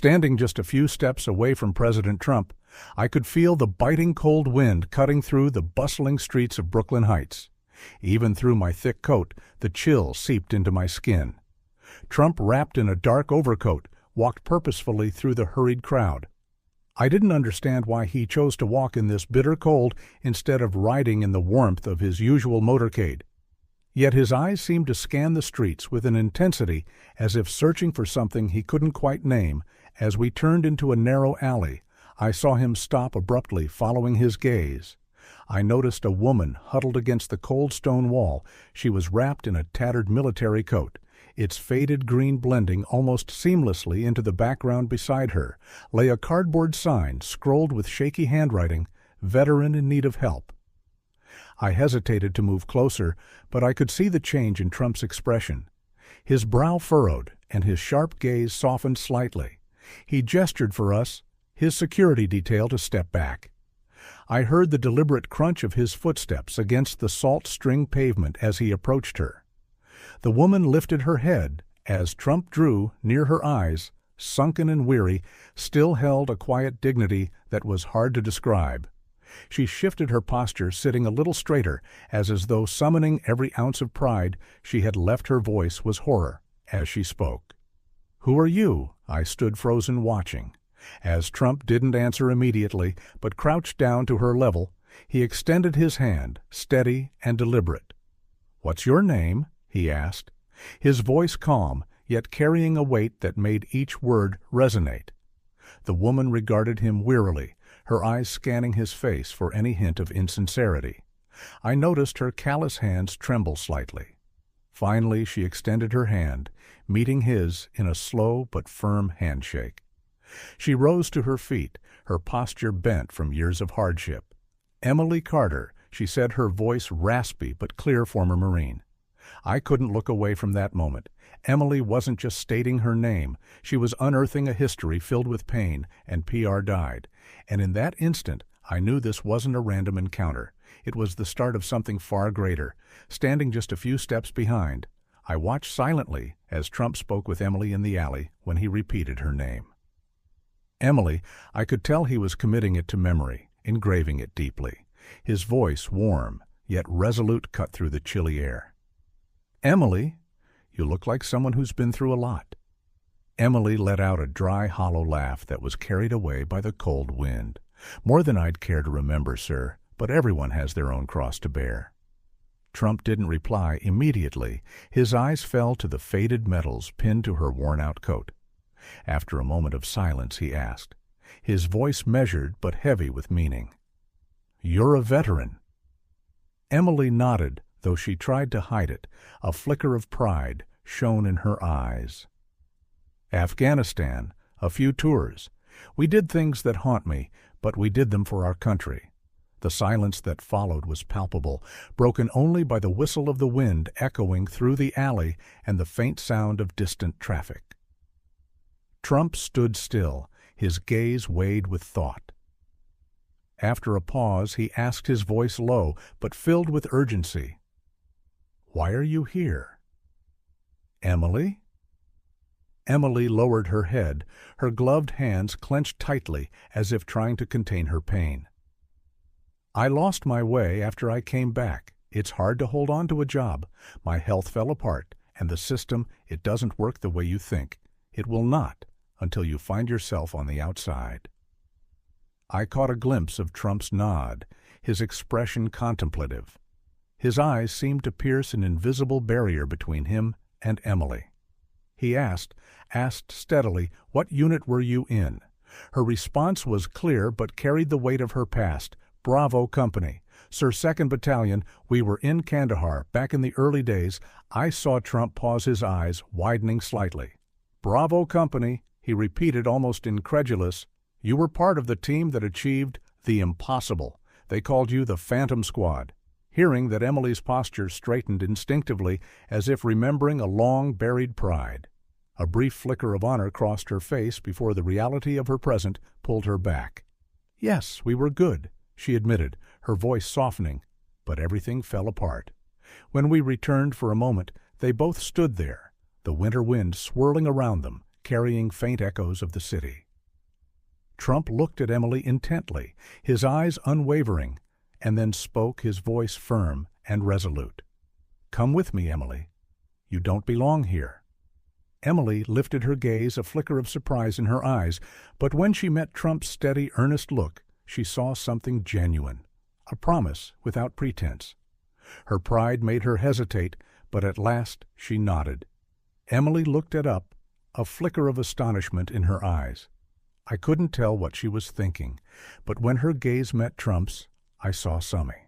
Standing just a few steps away from President Trump, I could feel the biting cold wind cutting through the bustling streets of Brooklyn Heights. Even through my thick coat, the chill seeped into my skin. Trump, wrapped in a dark overcoat, walked purposefully through the hurried crowd. I didn't understand why he chose to walk in this bitter cold instead of riding in the warmth of his usual motorcade. Yet his eyes seemed to scan the streets with an intensity as if searching for something he couldn't quite name. As we turned into a narrow alley, I saw him stop abruptly, following his gaze. I noticed a woman huddled against the cold stone wall. She was wrapped in a tattered military coat. Its faded green blending almost seamlessly into the background. Beside her lay a cardboard sign scrolled with shaky handwriting, "Veteran in need of help." I hesitated to move closer, but I could see the change in Trump's expression. His brow furrowed, and his sharp gaze softened slightly. He gestured for us, his security detail, to step back. I heard the deliberate crunch of his footsteps against the salt string pavement as he approached her. The woman lifted her head as Trump drew near. Her eyes, sunken and weary, still held a quiet dignity that was hard to describe. She shifted her posture, sitting a little straighter, as though summoning every ounce of pride she had left. Her voice was horror as she spoke. "Who are you?" I stood frozen, watching. As Trump didn't answer immediately, but crouched down to her level, he extended his hand, steady and deliberate. "What's your name?" he asked, his voice calm, yet carrying a weight that made each word resonate. The woman regarded him wearily, her eyes scanning his face for any hint of insincerity. I noticed her callous hands tremble slightly. Finally, she extended her hand, meeting his in a slow but firm handshake. She rose to her feet, her posture bent from years of hardship. "Emily Carter," she said, her voice raspy but clear. Former Marine. I couldn't look away from that moment. Emily wasn't just stating her name, she was unearthing a history filled with pain, and PR died. And in that instant, I knew this wasn't a random encounter. It was the start of something far greater. Standing just a few steps behind, I watched silently as Trump spoke with Emily in the alley when he repeated her name. Emily, I could tell he was committing it to memory, engraving it deeply. His voice, warm, yet resolute, cut through the chilly air. "Emily, you look like someone who's been through a lot." Emily let out a dry, hollow laugh that was carried away by the cold wind. "More than I'd care to remember, sir, but everyone has their own cross to bear." Trump didn't reply immediately. His eyes fell to the faded medals pinned to her worn-out coat. After a moment of silence, he asked, his voice measured but heavy with meaning, "You're a veteran?" Emily nodded, though she tried to hide it. A flicker of pride shone in her eyes. "Afghanistan, a few tours. We did things that haunt me, but we did them for our country." The silence that followed was palpable, broken only by the whistle of the wind echoing through the alley and the faint sound of distant traffic. Trump stood still, his gaze weighed with thought. After a pause, he asked, his voice low but filled with urgency, "Why are you here?" "Emily?" Emily lowered her head, her gloved hands clenched tightly as if trying to contain her pain. "I lost my way after I came back. It's hard to hold on to a job. My health fell apart, and the system, it doesn't work the way you think. It will not, until you find yourself on the outside." I caught a glimpse of Trump's nod, his expression contemplative. His eyes seemed to pierce an invisible barrier between him and Emily. He asked steadily, "What unit were you in?" Her response was clear but carried the weight of her past. "Bravo Company, Sir, 2nd Battalion. We were in Kandahar back in the early days." I saw Trump pause, his eyes widening slightly. "Bravo Company," he repeated, almost incredulous. "You were part of the team that achieved the impossible. They called you the Phantom Squad." Hearing that, Emily's posture straightened instinctively, as if remembering a long-buried pride. A brief flicker of honor crossed her face before the reality of her present pulled her back. "Yes, we were good," she admitted, her voice softening, but everything fell apart. When we returned for a moment, they both stood there, the winter wind swirling around them, carrying faint echoes of the city. Trump looked at Emily intently, his eyes unwavering, and then spoke, his voice firm and resolute. "Come with me, Emily. You don't belong here." Emily lifted her gaze, a flicker of surprise in her eyes, but when she met Trump's steady, earnest look, she saw something genuine, a promise without pretense. Her pride made her hesitate, but at last she nodded. Emily looked up, a flicker of astonishment in her eyes. I couldn't tell what she was thinking, but when her gaze met Trump's, I saw something.